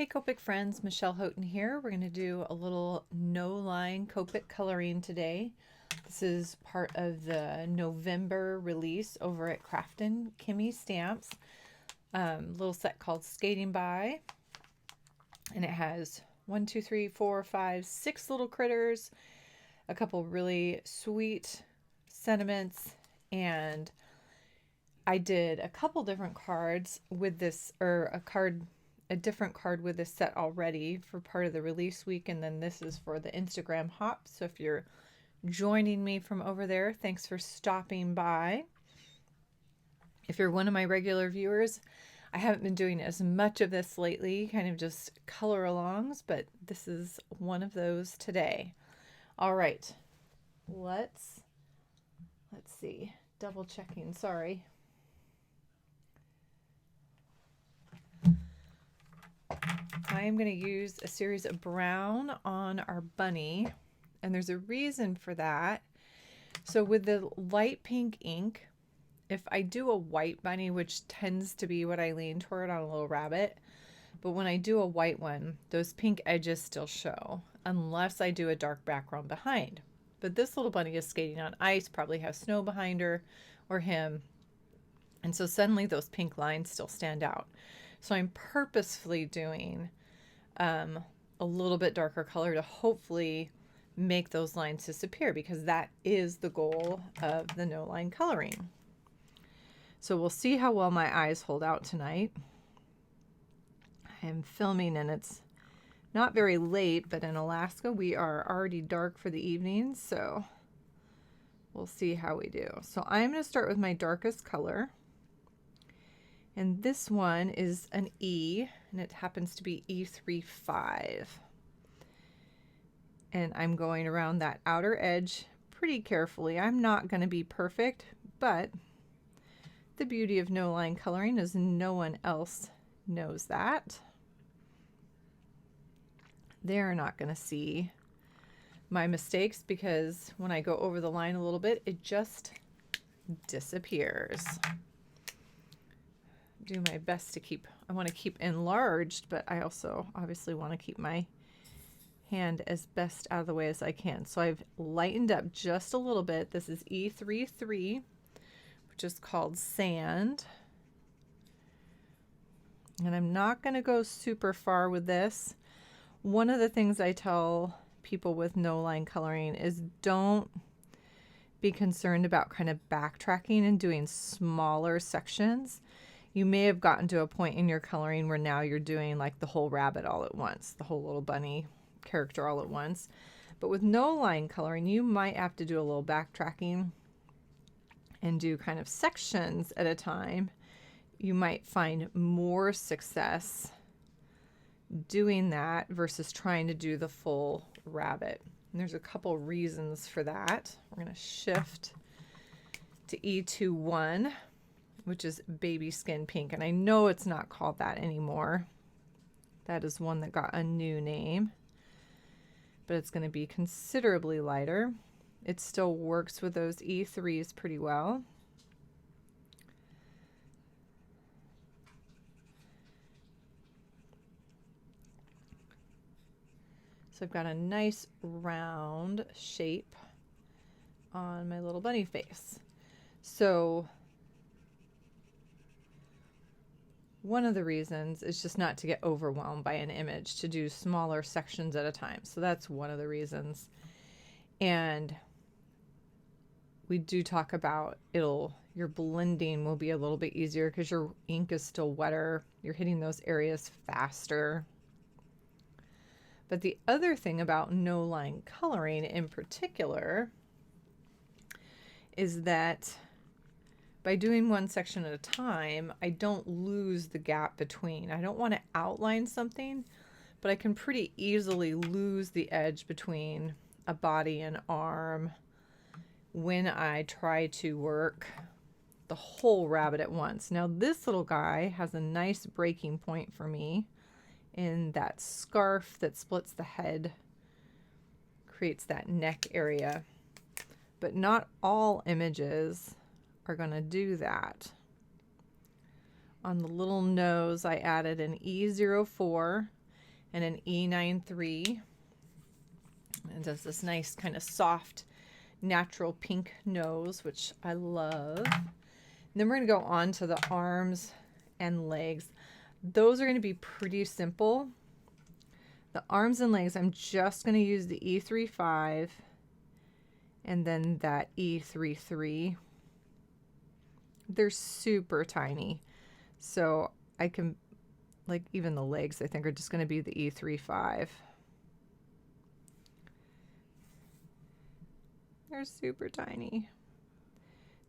Hey Copic friends, Michelle Houghton here. We're going to do a little no-line Copic coloring today. This is part of the November release over at Kraftin Kimmie stamps. Little set called Skating By. And it has 1, 2, 3, 4, 5, 6 little critters, a couple really sweet sentiments, and I did a couple different cards with this, or a different card with this set already for part of the release week, and then this is for the Instagram hop. So if you're joining me from over there, thanks for stopping by. If you're one of my regular viewers, I haven't been doing as much of this lately, kind of just color alongs, but this is one of those today. All right, let's see, double checking, sorry. I am going to use a series of brown on our bunny, and there's a reason for that. So with the light pink ink, if I do a white bunny, which tends to be what I lean toward on a little rabbit, but when I do a white one, those pink edges still show, unless I do a dark background behind. But this little bunny is skating on ice, probably has snow behind her or him, and so suddenly those pink lines still stand out. So I'm purposefully doing a little bit darker color to hopefully make those lines disappear, because that is the goal of the no line coloring. So we'll see how well my eyes hold out tonight. I am filming and it's not very late, but in Alaska we are already dark for the evening, so we'll see how we do. So I'm going to start with my darkest color. And this one is an E, and it happens to be E35. And I'm going around that outer edge pretty carefully. I'm not going to be perfect, but the beauty of no line coloring is no one else knows that. They're not going to see my mistakes, because when I go over the line a little bit, it just disappears. Do my best to keep, I want to keep enlarged, but I also obviously want to keep my hand as best out of the way as I can. So I've lightened up just a little bit. This is E33, which is called Sand. And I'm not going to go super far with this. One of the things I tell people with no line coloring is don't be concerned about kind of backtracking and doing smaller sections. You may have gotten to a point in your coloring where now you're doing like the whole rabbit all at once, the whole little bunny character all at once. But with no line coloring, you might have to do a little backtracking and do kind of sections at a time. You might find more success doing that versus trying to do the full rabbit. And there's a couple reasons for that. We're going to shift to E21, which is baby skin pink. And I know it's not called that anymore. That is one that got a new name, but it's going to be considerably lighter. It still works with those E3s pretty well. So I've got a nice round shape on my little bunny face. So one of the reasons is just not to get overwhelmed by an image, to do smaller sections at a time. So that's one of the reasons. And we do talk about your blending will be a little bit easier because your ink is still wetter. You're hitting those areas faster. But the other thing about no line coloring in particular is that by doing one section at a time, I don't lose the gap between. I don't want to outline something, but I can pretty easily lose the edge between a body and arm when I try to work the whole rabbit at once. Now this little guy has a nice breaking point for me in that scarf that splits the head, creates that neck area. But not all images are going to do that. On the little nose, I added an E04 and an E93. And does this nice kind of soft, natural pink nose, which I love. And then we're going to go on to the arms and legs. Those are going to be pretty simple. The arms and legs, I'm just going to use the E35 and then that E33. They're super tiny. So I can, like, even the legs, I think, are just going to be the E35. They're super tiny.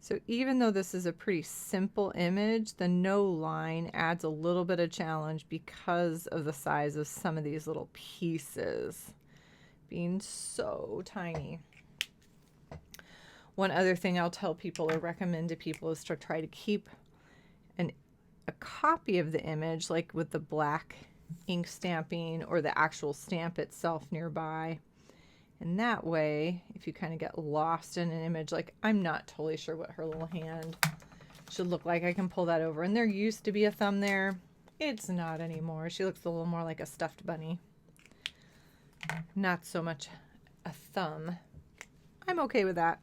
So even though this is a pretty simple image, the no line adds a little bit of challenge because of the size of some of these little pieces being so tiny. One other thing I'll tell people or recommend to people is to try to keep a copy of the image, like with the black ink stamping or the actual stamp itself nearby. And that way, if you kind of get lost in an image, like I'm not totally sure what her little hand should look like, I can pull that over. And there used to be a thumb there. It's not anymore. She looks a little more like a stuffed bunny. Not so much a thumb. I'm okay with that.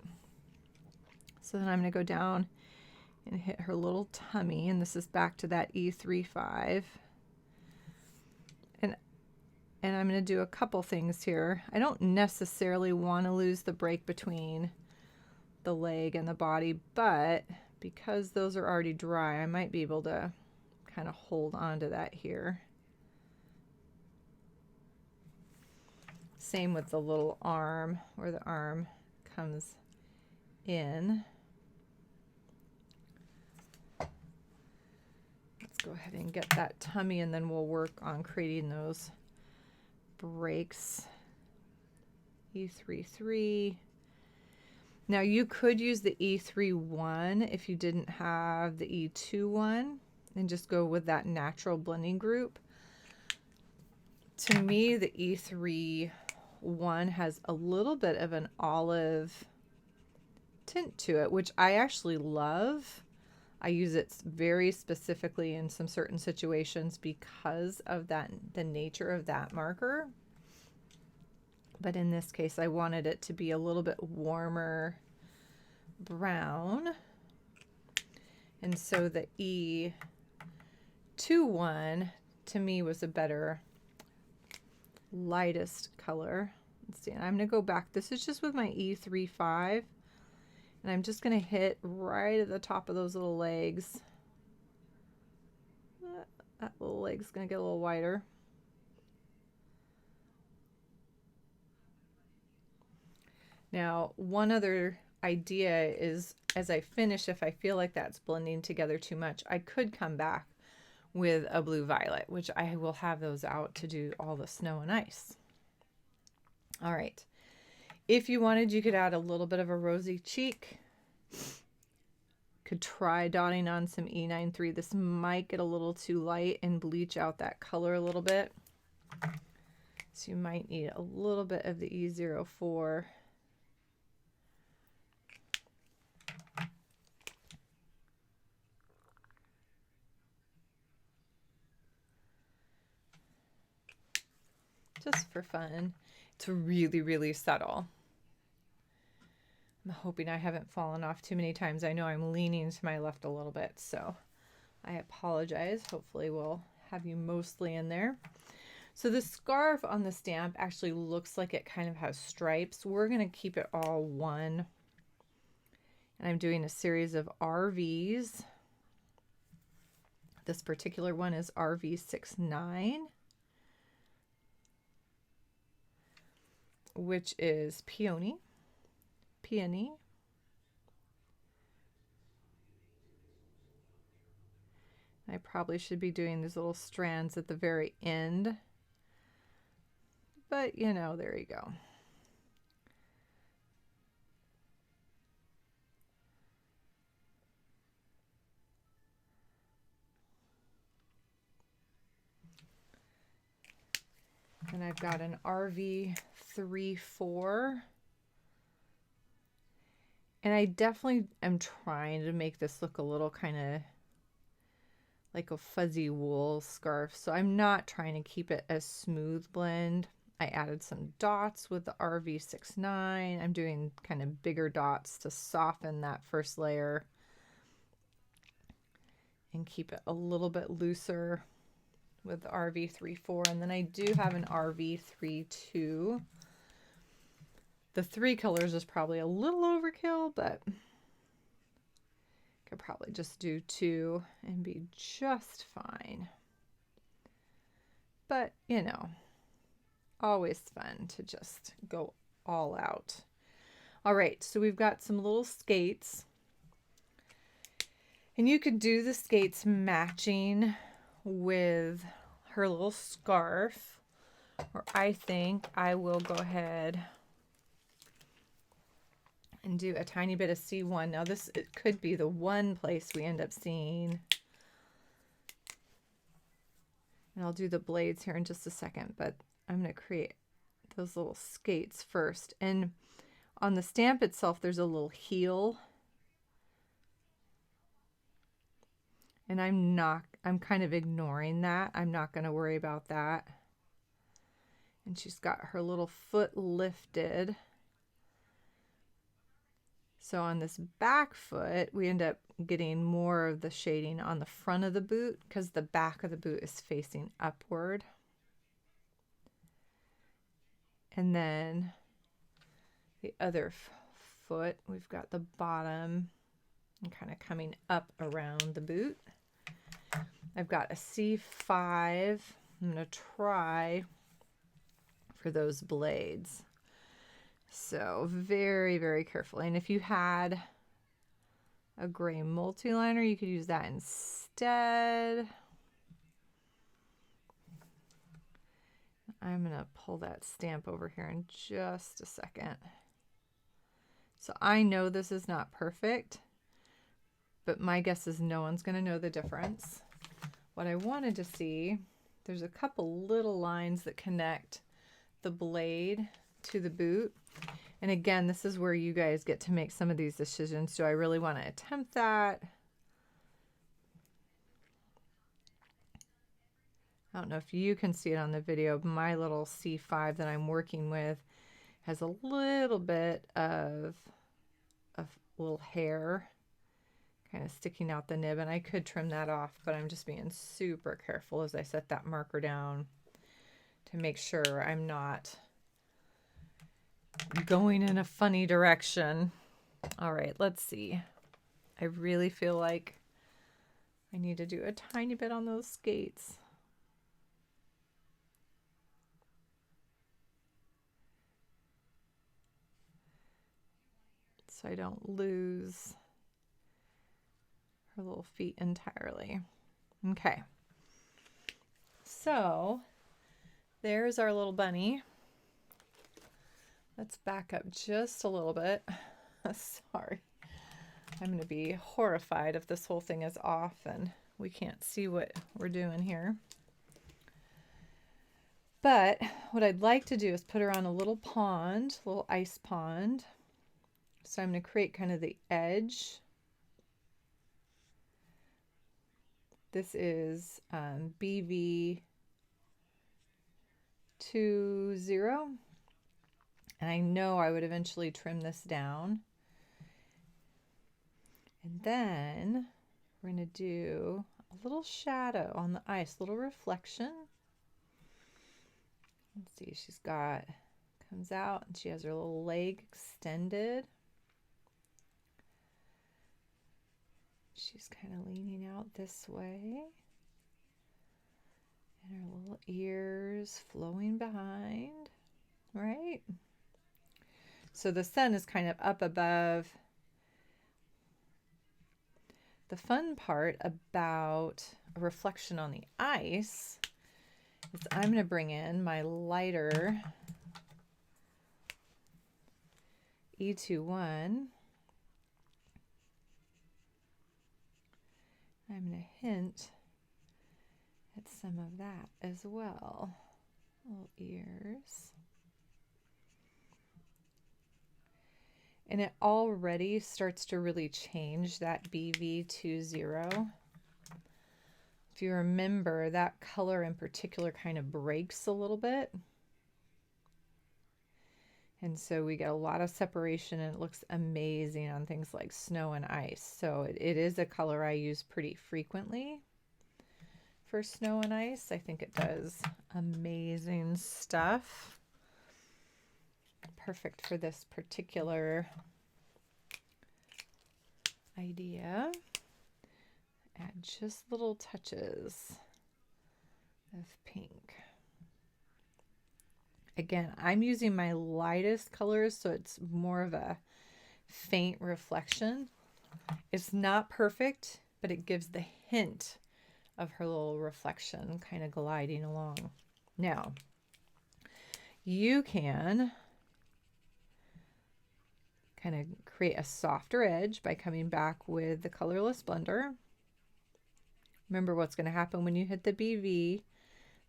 So then I'm going to go down and hit her little tummy. And this is back to that E35. And I'm going to do a couple things here. I don't necessarily want to lose the break between the leg and the body, but because those are already dry, I might be able to kind of hold on to that here. Same with the little arm, where the arm comes in. Let's go ahead and get that tummy, and then we'll work on creating those breaks. E33. Now you could use the E31 if you didn't have the E21 and just go with that natural blending group. To me, the E31 has a little bit of an olive tint to it, which I actually love. I use it very specifically in some certain situations because of that, the nature of that marker. But in this case, I wanted it to be a little bit warmer brown. And so the E21 to me was a better, lightest color. Let's see, and I'm going to go back. This is just with my E35. And I'm just going to hit right at the top of those little legs. That little leg's going to get a little wider. Now, one other idea is, as I finish, if I feel like that's blending together too much, I could come back with a blue violet, which I will have those out to do all the snow and ice. All right. If you wanted, you could add a little bit of a rosy cheek. Could try dotting on some E93. This might get a little too light and bleach out that color a little bit. So you might need a little bit of the E04. Just for fun. It's really, really subtle. I'm hoping I haven't fallen off too many times. I know I'm leaning to my left a little bit, so I apologize. Hopefully we'll have you mostly in there. So the scarf on the stamp actually looks like it kind of has stripes. We're going to keep it all one. And I'm doing a series of RVs. This particular one is RV69, which is peony. I probably should be doing these little strands at the very end, but you know, there you go. And I've got an RV34. And I definitely am trying to make this look a little kind of like a fuzzy wool scarf. So I'm not trying to keep it a smooth blend. I added some dots with the RV69. I'm doing kind of bigger dots to soften that first layer and keep it a little bit looser with the RV34. And then I do have an RV32. The 3 colors is probably a little overkill, but could probably just do 2 and be just fine. But, you know, always fun to just go all out. All right, so we've got some little skates. And you could do the skates matching with her little scarf. Or I think I will go ahead and do a tiny bit of C1. Now this, it could be the one place we end up seeing. And I'll do the blades here in just a second, but I'm going to create those little skates first. And on the stamp itself, there's a little heel. And I'm kind of ignoring that. I'm not going to worry about that. And she's got her little foot lifted. So on this back foot, we end up getting more of the shading on the front of the boot because the back of the boot is facing upward. And then the other foot, we've got the bottom and kind of coming up around the boot. I've got a C5. I'm going to try for those blades. So very, very carefully. And if you had a gray multi-liner, you could use that instead. I'm going to pull that stamp over here in just a second. So I know this is not perfect, but my guess is no one's going to know the difference. What I wanted to see, there's a couple little lines that connect the blade to the boot. And again, this is where you guys get to make some of these decisions. Do I really want to attempt that? I don't know if you can see it on the video. My little C5 that I'm working with has a little bit of little hair kind of sticking out the nib, and I could trim that off, but I'm just being super careful as I set that marker down to make sure I'm not going in a funny direction. All right, let's see. I really feel like I need to do a tiny bit on those skates. So I don't lose her little feet entirely. Okay. So there's our little bunny. Let's back up just a little bit. Sorry. I'm going to be horrified if this whole thing is off and we can't see what we're doing here. But what I'd like to do is put her on a little pond, a little ice pond. So I'm going to create kind of the edge. This is BV20. And I know I would eventually trim this down. And then we're going to do a little shadow on the ice, little reflection. Let's see, she's got, comes out and she has her little leg extended. She's kind of leaning out this way. And her little ears flowing behind, right? So the sun is kind of up above. The fun part about a reflection on the ice is I'm going to bring in my lighter E21. I'm going to hint at some of that as well. Little ears. And it already starts to really change that BV20. If you remember, that color in particular kind of breaks a little bit. And so we get a lot of separation, and it looks amazing on things like snow and ice. So it is a color I use pretty frequently for snow and ice. I think it does amazing stuff. Perfect for this particular idea. Add just little touches of pink. Again, I'm using my lightest colors, so it's more of a faint reflection. It's not perfect, but it gives the hint of her little reflection kind of gliding along. Now, you can kind of create a softer edge by coming back with the colorless blender. Remember what's going to happen when you hit the BV.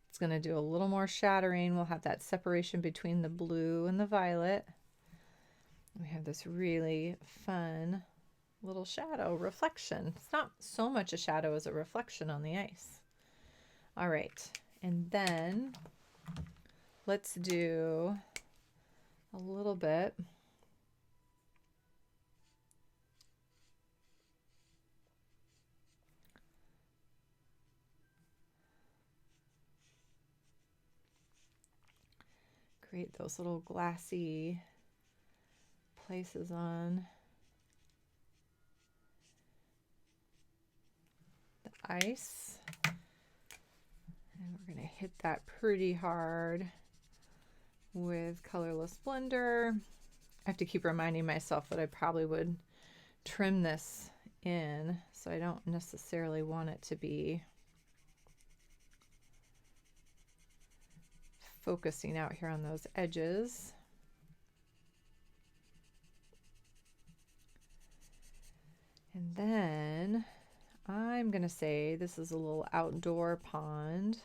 It's going to do a little more shattering. We'll have that separation between the blue and the violet. We have this really fun little shadow reflection. It's not so much a shadow as a reflection on the ice. All right, and then let's do a little bit create those little glassy places on the ice. And we're going to hit that pretty hard with colorless blender. I have to keep reminding myself that I probably would trim this in, so I don't necessarily want it to be focusing out here on those edges. And then I'm going to say this is a little outdoor pond.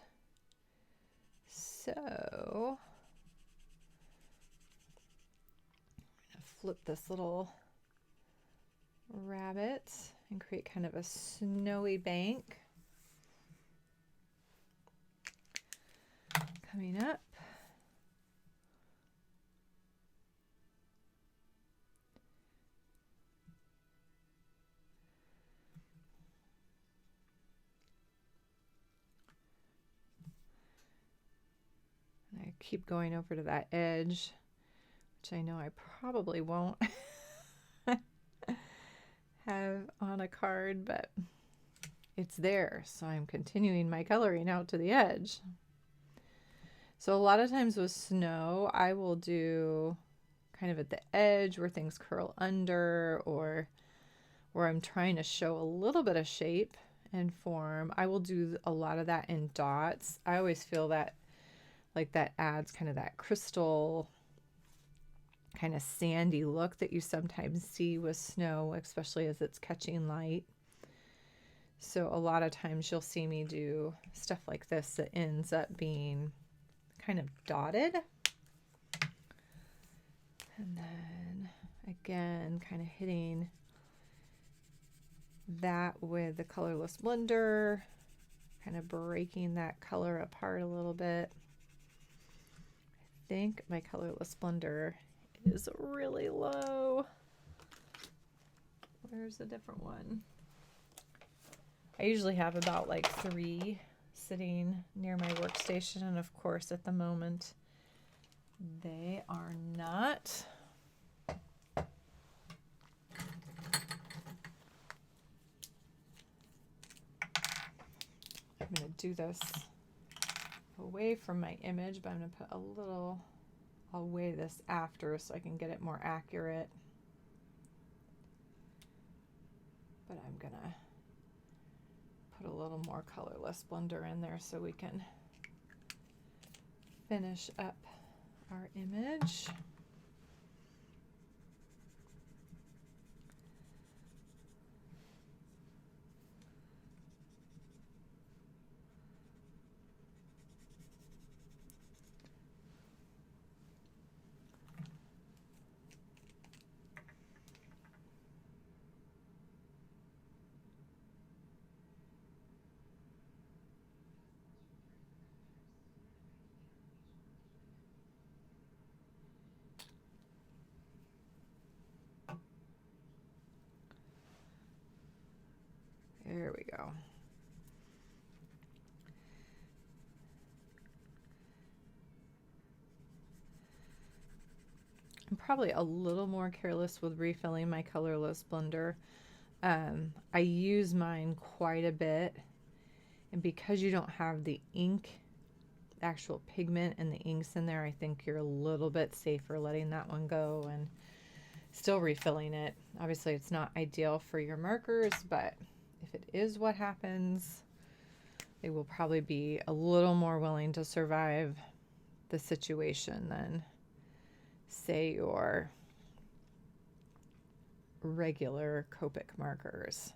So I'm going to flip this little rabbit and create kind of a snowy bank. Coming up. And I keep going over to that edge, which I know I probably won't have on a card, but it's there. So I'm continuing my coloring out to the edge. So a lot of times with snow, I will do kind of at the edge where things curl under, or where I'm trying to show a little bit of shape and form. I will do a lot of that in dots. I always feel that like that adds kind of that crystal kind of sandy look that you sometimes see with snow, especially as it's catching light. So a lot of times you'll see me do stuff like this that ends up being kind of dotted. And then again, kind of hitting that with the colorless blender, kind of breaking that color apart a little bit. I think my colorless blender is really low. Where's a different one? I usually have about like 3 sitting near my workstation, and of course at the moment they are not. I'm going to do this away from my image, but I'm going to put a little, I'll weigh this after so I can get it more accurate. But I'm going to put a little more colorless blender in there so we can finish up our image. I'm probably a little more careless with refilling my colorless blender. I use mine quite a bit, and because you don't have the ink, actual pigment and the inks in there, I think you're a little bit safer letting that one go and still refilling it. Obviously it's not ideal for your markers, but if it is what happens, they will probably be a little more willing to survive the situation than, say, your regular Copic markers.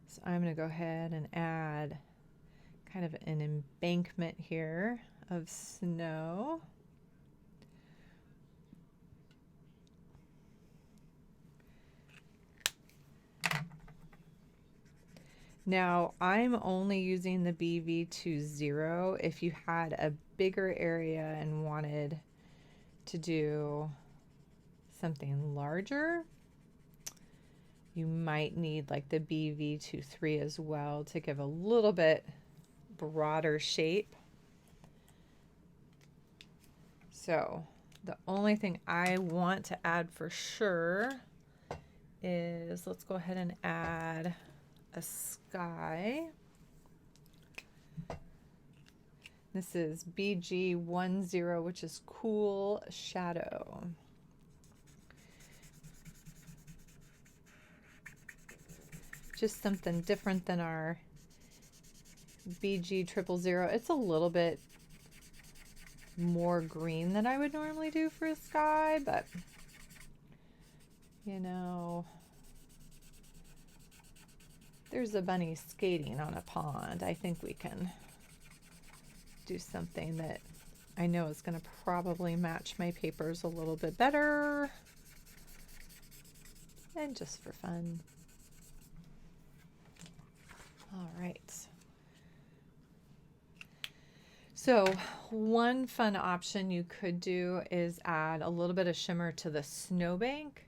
So I'm going to go ahead and add kind of an embankment here of snow. Now I'm only using the BV20. If you had a bigger area and wanted to do something larger, you might need like the BV23 as well to give a little bit broader shape. So the only thing I want to add for sure is, let's go ahead and add a sky. This is BG10, which is Cool Shadow. Just something different than our BG000. It's a little bit more green than I would normally do for a sky, but you know, there's a bunny skating on a pond. I think we can do something that I know is going to probably match my papers a little bit better, and just for fun. All right. So one fun option you could do is add a little bit of shimmer to the snowbank,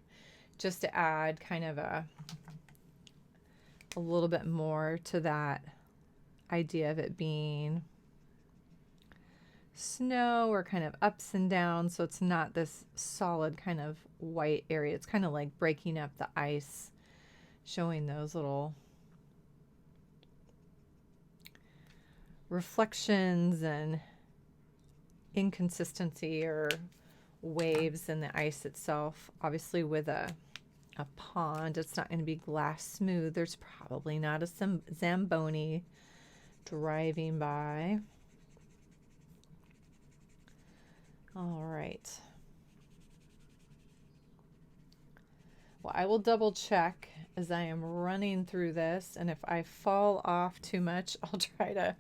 just to add kind of a little bit more to that idea of it being snow or kind of ups and downs, so it's not this solid kind of white area. It's kind of like breaking up the ice, showing those little reflections and inconsistency or waves in the ice itself. Obviously with a pond, it's not going to be glass smooth. There's probably not a Zamboni driving by. All right. Well, I will double check as I am running through this, and if I fall off too much, I'll try to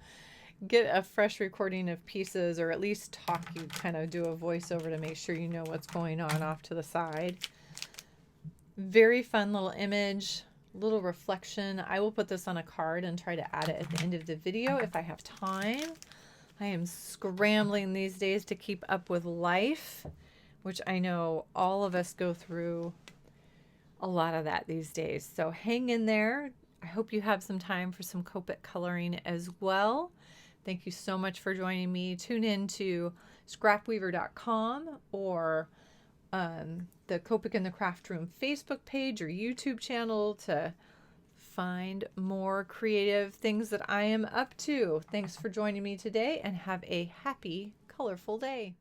get a fresh recording of pieces, or at least talk you, kind of do a voiceover to make sure you know what's going on off to the side. Very fun little image, little reflection. I will put this on a card and try to add it at the end of the video if I have time. I am scrambling these days to keep up with life, which I know all of us go through a lot of that these days. So hang in there. I hope you have some time for some Copic coloring as well. Thank you so much for joining me. Tune in to scrapweaver.com or the Copic in the Craft Room Facebook page or YouTube channel to find more creative things that I am up to. Thanks for joining me today, and have a happy, colorful day.